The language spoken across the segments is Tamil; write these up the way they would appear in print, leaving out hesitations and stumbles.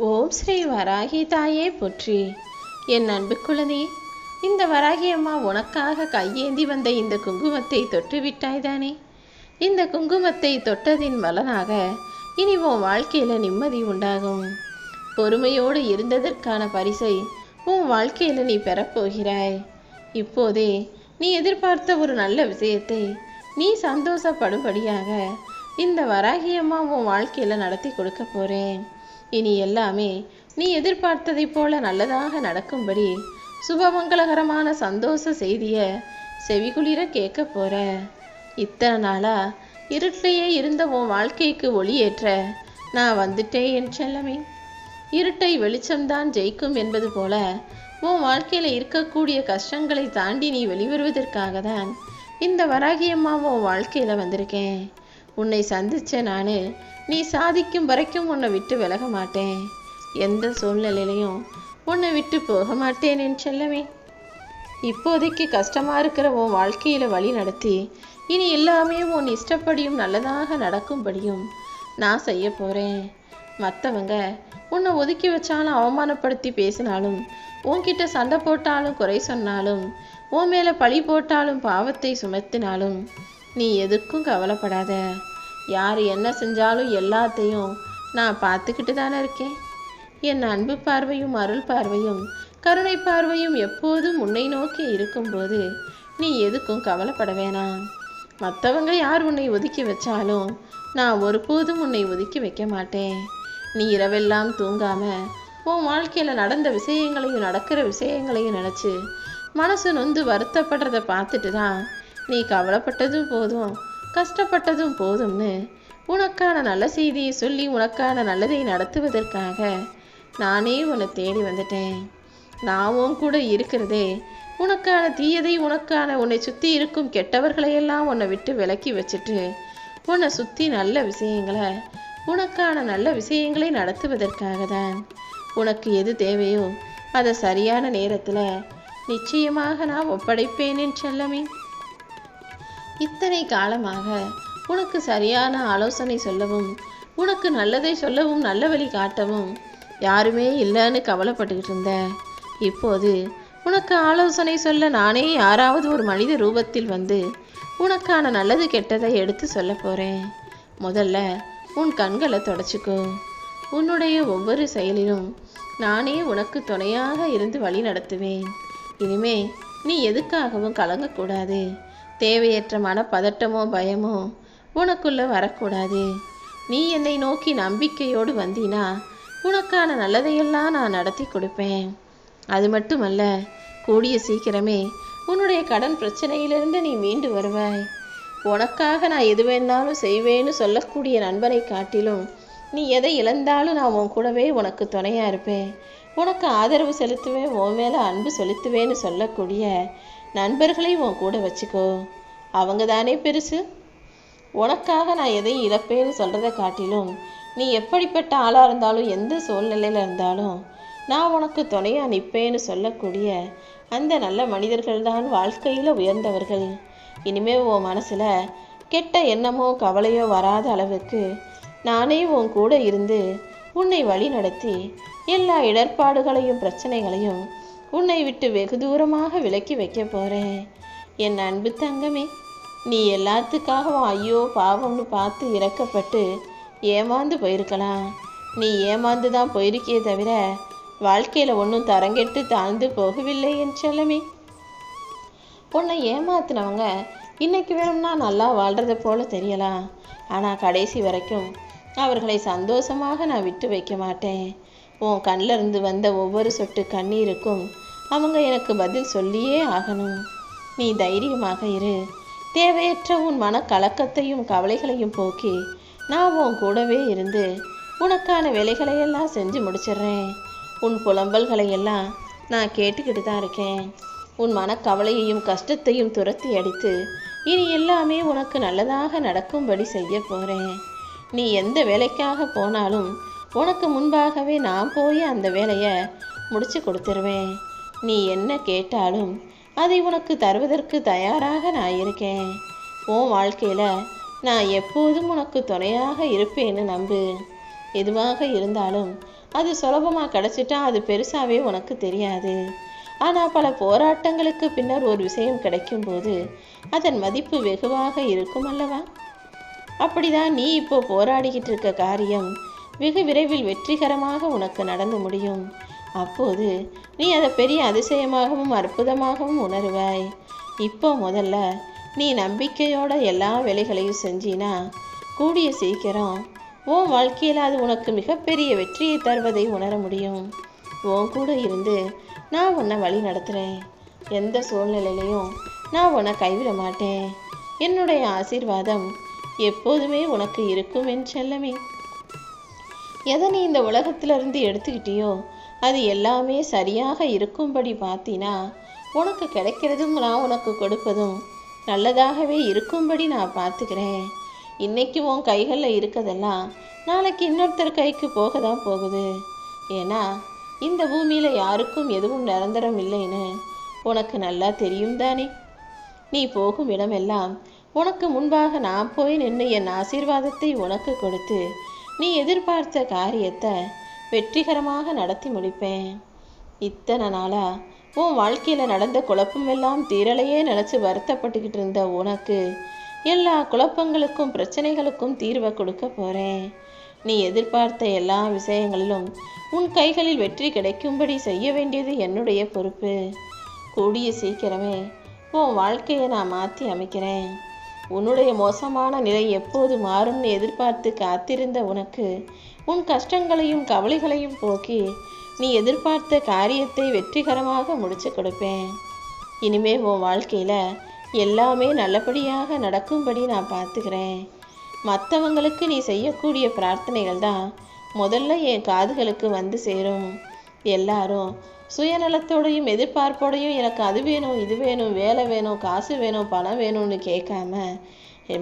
ஓம் ஸ்ரீ வராகி தாயே போற்றி. என் அன்பு குழந்தை, இந்த வராகி அம்மா உனக்காக கையேந்தி வந்த இந்த குங்குமத்தை தொட்டு விட்டாய்தானே? இந்த குங்குமத்தை தொட்டதின் பலனாக இனி உன் வாழ்க்கையில் நிம்மதி உண்டாகும். பொறுமையோடு இருந்ததற்கான பரிசை உன் வாழ்க்கையில் நீ பெறப்போகிறாய். இப்போதே நீ எதிர்பார்த்த ஒரு நல்ல விஷயத்தை நீ சந்தோஷப்படும்படியாக இந்த வராகி அம்மா உன் வாழ்க்கையில் நடத்தி கொடுக்க போகிறேன். இனி எல்லாமே நீ எதிர்பார்த்ததை போல நல்லதாக நடக்கும்படி சுபமங்களகரமான சந்தோஷ செய்தியை செவிகுளிர கேட்க போற. இத்தனை நாளா இருட்டிலேயே இருந்த உன் வாழ்க்கைக்கு ஒளியேற்ற நான் வந்துட்டேன் என் செல்லமே. இருட்டை வெளிச்சம்தான் ஜெயிக்கும் என்பது போல உன் வாழ்க்கையில் இருக்கக்கூடிய கஷ்டங்களை தாண்டி நீ வெளிவருவதற்காக தான் இந்த வராகியம்மா உன் வாழ்க்கையில் வந்திருக்கேன். உன்னை சந்திச்ச நான் நீ சாதிக்கும் வரைக்கும் உன்னை விட்டு விலக மாட்டேன். எந்த சூழ்நிலையிலையும் உன்னை விட்டு போக மாட்டேன் என் செல்லமே. இப்போதைக்கு கஷ்டமாக இருக்கிற உன் வாழ்க்கையில் வழி நடத்தி இனி எல்லாமே உன் இஷ்டப்படியும் நல்லதாக நடக்கும்படியும் நான் செய்ய போகிறேன். மற்றவங்க உன்னை ஒதுக்கி வச்சாலும் அவமானப்படுத்தி பேசினாலும் உன்கிட்ட சண்டை போட்டாலும் குறை சொன்னாலும் உன் மேலே பழி போட்டாலும் பாவத்தை சுமத்தினாலும் நீ எதுக்கும் கவலைப்படாத. யார் என்ன செஞ்சாலும் எல்லாத்தையும் நான் பார்த்துக்கிட்டு தானே இருக்கேன். என் அன்பு பார்வையும் அருள் பார்வையும் கருணை பார்வையும் எப்போதும் உன்னை நோக்கி இருக்கும்போது நீ எதுக்கும் கவலைப்பட வேணாம். மற்றவங்க யார் உன்னை ஒதுக்கி வச்சாலும் நான் ஒருபோதும் உன்னை ஒதுக்கி வைக்க மாட்டேன். நீ இரவெல்லாம் தூங்காம உன் வாழ்க்கையில் நடந்த விஷயங்களையும் நடக்கிற விஷயங்களையும் நினச்சி மனசு நொந்து வருத்தப்படுறதை பார்த்துட்டு தான் நீ கவலைப்பட்டதும் போதும் கஷ்டப்பட்டதும் போதும்னு உனக்கான நல்ல செய்தியை சொல்லி உனக்கான நல்லதை நடத்துவதற்காக நானே உன்னை தேடி வந்துட்டேன். நான் உன் கூட இருக்கிறதே உனக்கான தீயதை உனக்கான உன்னை சுற்றி இருக்கும் கெட்டவர்களையெல்லாம் உன்னை விட்டு விலக்கி வச்சுட்டு உன்னை சுற்றி நல்ல விஷயங்களை உனக்கான நல்ல விஷயங்களை நடத்துவதற்காக தான். உனக்கு எது தேவையோ அதை சரியான நேரத்தில் நிச்சயமாக நான் ஒப்படைப்பேன் என் செல்லமே. இத்தனை காலமாக உனக்கு சரியான ஆலோசனை சொல்லவும் உனக்கு நல்லதை சொல்லவும் நல்ல வழி காட்டவும் யாருமே இல்லைன்னு கவலைப்பட்டுக்கிட்டு இருந்த. இப்போது உனக்கு ஆலோசனை சொல்ல நானே யாராவது ஒரு மனித ரூபத்தில் வந்து உனக்கான நல்லது கெட்டதை எடுத்து சொல்ல போகிறேன். முதல்ல உன் கண்களை தொடச்சிக்கோ. உன்னுடைய ஒவ்வொரு செயலிலும் நானே உனக்கு துணையாக இருந்து வழி நடத்துவேன். இனிமே நீ எதுக்காகவும் கலங்கக்கூடாது. தேவையற்ற மனப்பதட்டமோ பயமோ உனக்குள்ள வரக்கூடாது. நீ என்னை நோக்கி நம்பிக்கையோடு வந்தினா உனக்கான நல்லதையெல்லாம் நான் நடத்தி கொடுப்பேன். அது மட்டுமல்ல, கூடிய சீக்கிரமே உன்னுடைய கடன் பிரச்சனையிலிருந்து நீ மீண்டு வருவாய். உனக்காக நான் எது வேணாலும் செய்வேன்னு சொல்லக்கூடிய நண்பனை காட்டிலும் நீ எதை இழந்தாலும் நான் உன் கூடவே உனக்கு துணையாக இருப்பேன். உனக்கு ஆதரவு செலுத்துவேன், உன் மேலே அன்பு செலுத்துவேன்னு சொல்லக்கூடிய நண்பர்களை உன் கூட வச்சுக்கோ. அவங்க தானே பெருசு. உனக்காக நான் எதையும் இழப்பேன்னு சொல்கிறத காட்டிலும் நீ எப்படிப்பட்ட ஆளாக இருந்தாலும் எந்த சூழ்நிலையில் இருந்தாலும் நான் உனக்கு துணையாக நிற்பேன்னு சொல்லக்கூடிய அந்த நல்ல மனிதர்கள் தான் வாழ்க்கையில் உயர்ந்தவர்கள். இனிமே உன் மனசில் கெட்ட எண்ணமோ கவலையோ வராத அளவுக்கு நானே உன் கூட இருந்து உன்னை வழி நடத்தி எல்லா இடர்பாடுகளையும் பிரச்சனைகளையும் உன்னை விட்டு வெகு தூரமாக விலக்கி வைக்க போகிறேன். என் அன்பு தங்கமே, நீ எல்லாத்துக்காகவும் ஐயோ பாவம்னு பார்த்து இறக்கப்பட்டு ஏமாந்து போயிருக்கலாம். நீ ஏமாந்து தான் போயிருக்கே தவிர வாழ்க்கையில் ஒன்றும் தரங்கெட்டு தாழ்ந்து போகவில்லை என் செல்லமே. உன்னை ஏமாத்தினவங்க இன்னைக்கு வேணும்னா நல்லா வாழ்கிறத போல தெரியலாம். ஆனால் கடைசி வரைக்கும் அவர்களை சந்தோஷமாக நான் விட்டு வைக்க மாட்டேன். உன் கண்ணில் இருந்து வந்த ஒவ்வொரு சொட்டு கண்ணீருக்கும் அவங்க எனக்கு பதில் சொல்லியே ஆகணும். நீ தைரியமாக இரு. தேவையற்ற உன் மனக்கலக்கத்தையும் கவலைகளையும் போக்கி நான் உன் கூடவே இருந்து உனக்கான வேலைகளையெல்லாம் செஞ்சு முடிச்சிடுறேன். உன் புலம்பல்களையெல்லாம் நான் கேட்டுக்கிட்டு தான் இருக்கேன். உன் மனக்கவலையையும் கஷ்டத்தையும் துரத்தி அடித்து இனி எல்லாமே உனக்கு நல்லதாக நடக்கும்படி செய்ய போகிறேன். நீ எந்த வேலைக்காக போனாலும் உனக்கு முன்பாகவே நான் போய் அந்த வேலையை முடிச்சு கொடுத்துருவேன். நீ என்ன கேட்டாலும் அதை உனக்கு தருவதற்கு தயாராக நான் இருக்கேன். உன் வாழ்க்கையில் நான் எப்போதும் உனக்கு துணையாக இருப்பேன்னு நம்பு. எதுவாக இருந்தாலும் அது சுலபமாக கிடச்சிட்டா அது பெருசாகவே உனக்கு தெரியாது. ஆனால் பல போராட்டங்களுக்கு பின்னர் ஒரு விஷயம் கிடைக்கும்போது அதன் மதிப்பு வெகுவாக இருக்கும் அல்லவா? அப்படிதான் நீ இப்போ போராடிக்கிட்டு இருக்க காரியம் வெகு விரைவில் வெற்றிகரமாக உனக்கு நடந்து முடியும். அப்போது நீ அதை பெரிய அதிசயமாகவும் அற்புதமாகவும் உணருவாய். இப்போ முதல்ல நீ நம்பிக்கையோட எல்லா வேலைகளையும் செஞ்சினா கூடிய சீக்கிரம் உன் வாழ்க்கையில் அது உனக்கு மிகப்பெரிய வெற்றியை தருவதை உணர முடியும். உன் கூட இருந்து நான் உன்னை வழி நடத்துகிறேன். எந்த சூழ்நிலையிலையும் நான் உன்னை கைவிட மாட்டேன். என்னுடைய ஆசீர்வாதம் எப்போதுமே உனக்கு இருக்கும் என் செல்லமே. எதை நீ இந்த உலகத்திலிருந்து எடுத்துக்கிட்டியோ அது எல்லாமே சரியாக இருக்கும்படி பார்த்தினா உனக்கு கிடைக்கிறதும் நான் உனக்கு கொடுப்பதும் நல்லதாகவே இருக்கும்படி நான் பார்த்துக்கிறேன். இன்னைக்கு உன் கைகளில் இருக்கதெல்லாம் நாளைக்கு இன்னொருத்தர் கைக்கு போக தான் போகுது. ஏன்னா இந்த பூமியில் யாருக்கும் எதுவும் நிரந்தரம் இல்லைன்னு உனக்கு நல்லா தெரியும் தானே. நீ போகும் இடமெல்லாம் உனக்கு முன்பாக நான் போய் நின்று என் ஆசீர்வாதத்தை உனக்கு கொடுத்து நீ எதிர்பார்த்த காரியத்தை வெற்றிகரமாக நடத்தி முடிப்பேன். இத்தனை நாளா உன் வாழ்க்கையில் நடந்த குழப்பமெல்லாம் தீரலையே நினச்சி வருத்தப்பட்டுக்கிட்டு இருந்த உனக்கு எல்லா குழப்பங்களுக்கும் பிரச்சனைகளுக்கும் தீர்வை கொடுக்க போகிறேன். நீ எதிர்பார்த்த எல்லா விஷயங்களிலும் உன் கைகளில் வெற்றி கிடைக்கும்படி செய்ய வேண்டியது என்னுடைய பொறுப்பு. கூடிய சீக்கிரமே உன் வாழ்க்கையை நான் மாற்றி அமைக்கிறேன். உன்னுடைய மோசமான நிலை எப்போது மாறும்னு எதிர்பார்த்து காத்திருந்த உனக்கு உன் கஷ்டங்களையும் கவலைகளையும் போக்கி நீ எதிர்பார்த்த காரியத்தை வெற்றிகரமாக முடிச்சு கொடுப்பேன். இனிமே உன் வாழ்க்கையில் எல்லாமே நல்லபடியாக நடக்கும்படி நான் பார்த்துக்கிறேன். மற்றவங்களுக்கு நீ செய்யக்கூடிய பிரார்த்தனைகள் தான் முதல்ல என் காதுகளுக்கு வந்து சேரும். எல்லாரும் சுயநலத்தோடையும் எதிர்பார்ப்போடையும் எனக்கு அது வேணும், இது வேணும், வேலை வேணும், காசு வேணும், பணம் வேணும்னு கேட்காம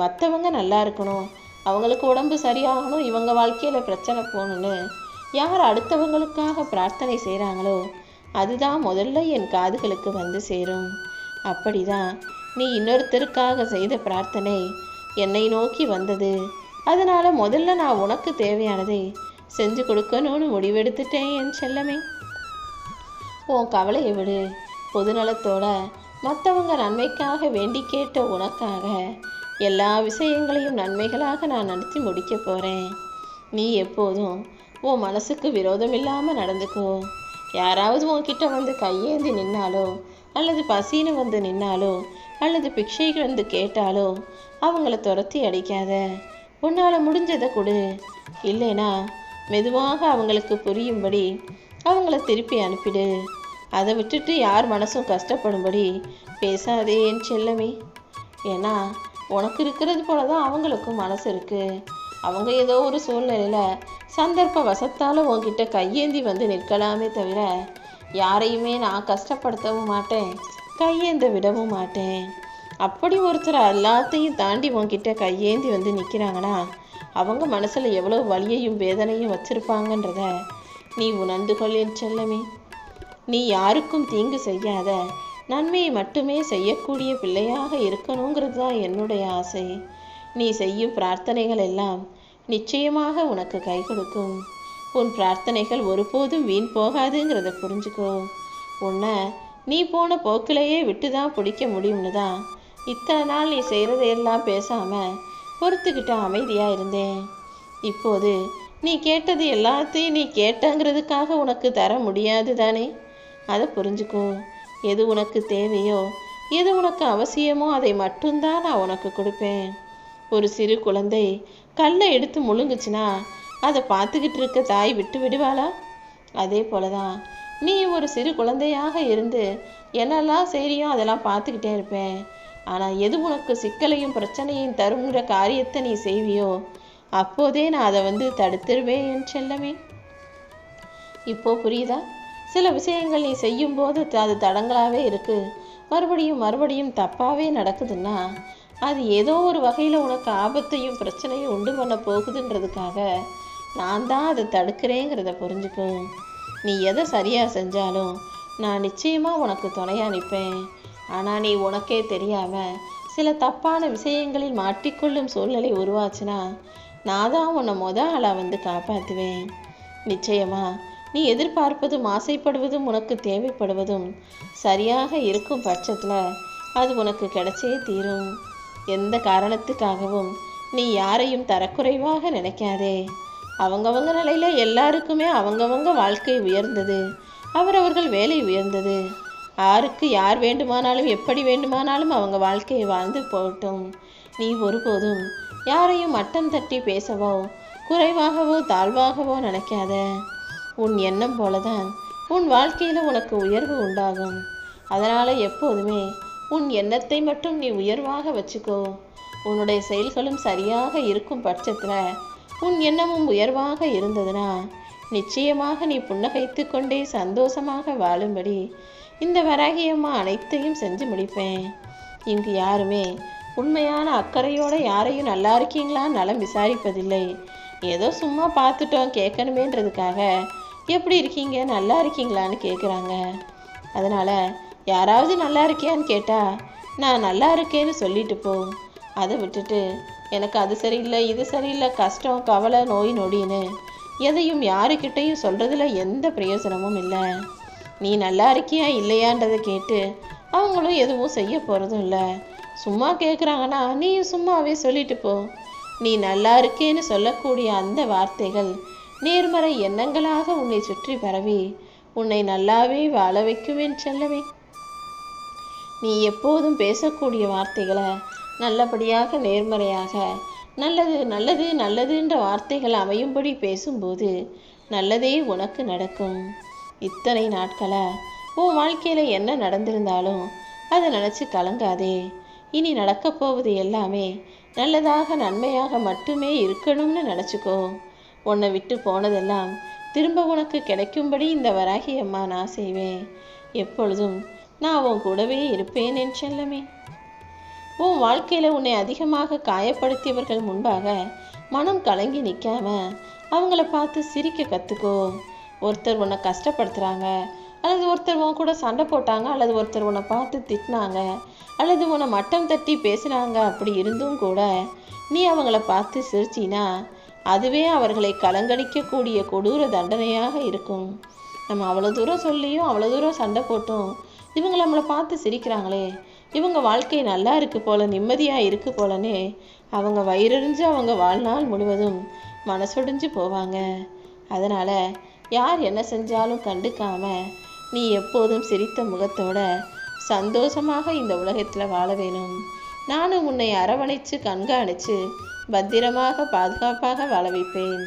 மற்றவங்க நல்லா இருக்கணும், அவங்களுக்கு உடம்பு சரியாகணும், இவங்க வாழ்க்கையில் பிரச்சனை போகணுன்னு யார் அடுத்தவங்களுக்காக பிரார்த்தனை செய்கிறாங்களோ அதுதான் முதல்ல என் காதுகளுக்கு வந்து சேரும். அப்படிதான் நீ இன்னொருத்தருக்காக செய்த பிரார்த்தனை என்னை நோக்கி வந்தது. அதனால் முதல்ல நான் உனக்கு தேவையானதை செஞ்சு கொடுக்கணும்னு முடிவெடுத்துட்டேன் என் செல்லமே. உன் கவலையை விடு. பொதுநலத்தோட மற்றவங்க நன்மைக்காக வேண்டி கேட்ட உனக்காக எல்லா விஷயங்களையும் நன்மைகளாக நான் நடத்தி முடிக்க போகிறேன். நீ எப்போதும் உன் மனசுக்கு விரோதம் இல்லாமல் நடந்துக்கோ. யாராவது உன்கிட்ட வந்து கையேந்தி நின்னாலோ அல்லது பசின்னு வந்து நின்னாலோ அல்லது பிக்ஷைக்கு வந்து கேட்டாலோ அவங்கள துரத்தி அடிக்காத. உன்னால் முடிஞ்சதை கொடு. இல்லைனா மெதுவாக அவங்களுக்கு புரியும்படி அவங்கள திருப்பி அனுப்பிடு. அதை விட்டுட்டு யார் மனசும் கஷ்டப்படும்படி பேசாதே என் செல்லமே. ஏன்னா உனக்கு இருக்கிறது போல தான் அவங்களுக்கும் மனசு இருக்குது. அவங்க ஏதோ ஒரு சூழ்நிலையில் சந்தர்ப்ப வசத்தால் உன்கிட்ட கையேந்தி வந்து நிற்கலாமே தவிர யாரையுமே நான் கஷ்டப்படுத்தவும் மாட்டேன், கையேந்த விடவும் மாட்டேன். அப்படி ஒருத்தர் எல்லாத்தையும் தாண்டி உன்கிட்ட கையேந்தி வந்து நிற்கிறாங்கன்னா அவங்க மனசில் எவ்வளோ வலியையும் வேதனையும் வச்சுருப்பாங்கன்றத நீ உணர்ந்து கொள் என் செல்லமே. நீ யாருக்கும் தீங்கு செய்யாத நன்மையை மட்டுமே செய்யக்கூடிய பிள்ளையாக இருக்கணுங்கிறது தான் என்னுடைய ஆசை. நீ செய்யும் பிரார்த்தனைகள் எல்லாம் நிச்சயமாக உனக்கு கை கொடுக்கும். உன் பிரார்த்தனைகள் ஒருபோதும் வீண் போகாதுங்கிறத புரிஞ்சுக்கோ. உன்னை நீ போன போக்கிலேயே விட்டு தான் பிடிக்க முடியும்னு தான் இத்தனை நாள் நீ செய்கிறதையெல்லாம் பேசாமல் பொறுத்துக்கிட்ட அமைதியாக இருந்தேன். இப்போது நீ கேட்டது எல்லாத்தையும் நீ கேட்டங்கிறதுக்காக உனக்கு தர முடியாது தானே. அதை புரிஞ்சுக்கோ. எது உனக்கு தேவையோ எது உனக்கு அவசியமோ அதை மட்டும்தான் நான் உனக்கு கொடுப்பேன். ஒரு சிறு குழந்தை கல்லை எடுத்து முழுங்குச்சுன்னா அதை பார்த்துக்கிட்டு இருக்க தாய் விட்டு விடுவாளா? அதே போல தான் நீ ஒரு சிறு குழந்தையாக இருந்து என்னெல்லாம் செய்றியோ அதெல்லாம் பார்த்துக்கிட்டே இருப்பேன். ஆனால் எது உனக்கு சிக்கலையும் பிரச்சனையும் தருங்கிற காரியத்தை நீ செய்வியோ அப்போதே நான் அதை தடுத்துருவேன் என் செல்லமே. இப்போ புரியுதா? சில விஷயங்கள் நீ செய்யும்போது அது தடங்களாகவே இருக்குது, மறுபடியும் மறுபடியும் தப்பாகவே நடக்குதுன்னா அது ஏதோ ஒரு வகையில் உனக்கு ஆபத்தையும் பிரச்சனையும் உண்டு பண்ண போகுதுன்றதுக்காக நான் தான் அதை தடுக்கிறேங்கிறத புரிஞ்சுக்கோ. நீ எதை சரியாக செஞ்சாலும் நான் நிச்சயமாக உனக்கு துணையாக நிற்பேன். ஆனால் நீ உனக்கே தெரியாமல் சில தப்பான விஷயங்களில் மாட்டிக்கொள்ளும் சூழ்நிலை உருவாச்சுன்னா நான் தான் உன்னை ஆளாக காப்பாற்றுவேன். நிச்சயமா நீ எதிர்பார்ப்பதும் ஆசைப்படுவதும் உனக்கு தேவைப்படுவதும் சரியாக இருக்கும் பட்சத்தில் அது உனக்கு கிடைச்சே தீரும். எந்த காரணத்துக்காகவும் நீ யாரையும் தரக்குறைவாக நினைக்காதே. அவங்கவங்க நிலையில எல்லாருக்குமே அவங்கவங்க வாழ்க்கை உயர்ந்தது, அவரவர்கள் வேலை உயர்ந்தது. யாருக்கு யார் வேண்டுமானாலும் எப்படி வேண்டுமானாலும் அவங்க வாழ்க்கையை வாழ்ந்து போகட்டும். நீ ஒருபோதும் யாரையும் மட்டம் தட்டி பேசவோ குறைவாகவோ தாழ்வாகவோ நினைக்காத. உன் எண்ணம் போலதான் உன் வாழ்க்கையில உனக்கு உயர்வு உண்டாகும். அதனால எப்போதுமே உன் எண்ணத்தை மட்டும் நீ உயர்வாக வச்சுக்கோ. உன்னுடைய செயல்களும் சரியாக இருக்கும் பட்சத்துல உன் எண்ணமும் உயர்வாக இருந்ததுன்னா நிச்சயமாக நீ புன்னகைத்து கொண்டே சந்தோஷமாக வாழும்படி இந்த வராகியம்மா அனைத்தையும் செஞ்சு முடிப்பேன். இங்கு யாருமே உண்மையான அக்கறையோட யாரையும் நல்லா இருக்கீங்களா நலம் விசாரிப்பதில்லை. ஏதோ சும்மா பார்த்துட்டோம் கேட்கணுமேன்றதுக்காக எப்படி இருக்கீங்க நல்லா இருக்கீங்களான்னு கேட்குறாங்க. அதனால யாராவது நல்லா இருக்கியான்னு கேட்டா நான் நல்லா இருக்கேன்னு சொல்லிட்டு போ. அதை விட்டுட்டு எனக்கு அது சரியில்லை இது சரியில்லை கஷ்டம் கவலை நோய் நொடின்னு எதையும் யாருக்கிட்டையும் சொல்றதுல எந்த பிரயோஜனமும் இல்லை. நீ நல்லா இருக்கியா இல்லையான்றதை கேட்டு அவங்களும் எதுவும் செய்ய போறதும் இல்லை. சும்மா கேட்குறாங்கன்னா நீ சும்மாவே சொல்லிட்டு போ. நீ நல்லா இருக்கேன்னு சொல்லக்கூடிய அந்த வார்த்தைகள் நேர்மறை எண்ணங்களாக உன்னை சுற்றி பரவி உன்னை நல்லாவே வாழ வைக்குவேன் செல்லவே. நீ எப்போதும் பேசக்கூடிய வார்த்தைகளை நல்லபடியாக நேர்மறையாக நல்லது நல்லது நல்லதுன்ற வார்த்தைகள் அமையும்படி பேசும்போது நல்லதே உனக்கு நடக்கும். இத்தனை நாட்களா உன் வாழ்க்கையில என்ன நடந்திருந்தாலும் அதை நினைச்சு கலங்காதே. இனி நடக்க போவது எல்லாமே நல்லதாக நன்மையாக மட்டுமே இருக்கணும்னு நினைச்சுக்கோ. உன்னை விட்டு போனதெல்லாம் திரும்ப உனக்கு கிடைக்கும்படி இந்த வராகி அம்மா நான் செய்வேன். எப்பொழுதும் நான் உன் கூடவே இருப்பேன் என் செல்லமே. உன் வாழ்க்கையில உன்னை அதிகமாக காயப்படுத்தியவர்கள் முன்பாக மனம் கலங்கி நிற்காம அவங்கள பார்த்து சிரிக்க கற்றுக்கோ. ஒருத்தர் உன்னை கஷ்டப்படுத்துகிறாங்க, அல்லது ஒருத்தர் உன் கூட சண்டை போட்டாங்க, அல்லது ஒருத்தர் உன்னை பார்த்து திட்டினாங்க, அல்லது உன்னை மட்டம் தட்டி பேசினாங்க. அப்படி இருந்தும் கூட நீ அவங்கள பார்த்து சிரிச்சினா அதுவே அவர்களை கலங்கடிக்கக்கூடிய கொடூர தண்டனையாக இருக்கும். நம்ம அவ்வளோ தூரம் சொல்லியும் அவ்வளோ தூரம் சண்டை போட்டும் இவங்க நம்மளை பார்த்து சிரிக்கிறாங்களே, இவங்க வாழ்க்கை நல்லா இருக்கு போல நிம்மதியாக இருக்கு போலனே அவங்க வயிறறிஞ்சு அவங்க வாழ்நாள் முழுவதும் மனசொடிஞ்சு போவாங்க. அதனால யார் என்ன செஞ்சாலும் கண்டுக்காம நீ எப்போதும் சிரித்த முகத்தோட சந்தோஷமாக இந்த உலகத்தில் வாழ வேணும். நானும் உன்னை அரவணைச்சு கண்காணிச்சு பத்திரமாக பாதுகாப்பாக வாழ வைப்பேன்.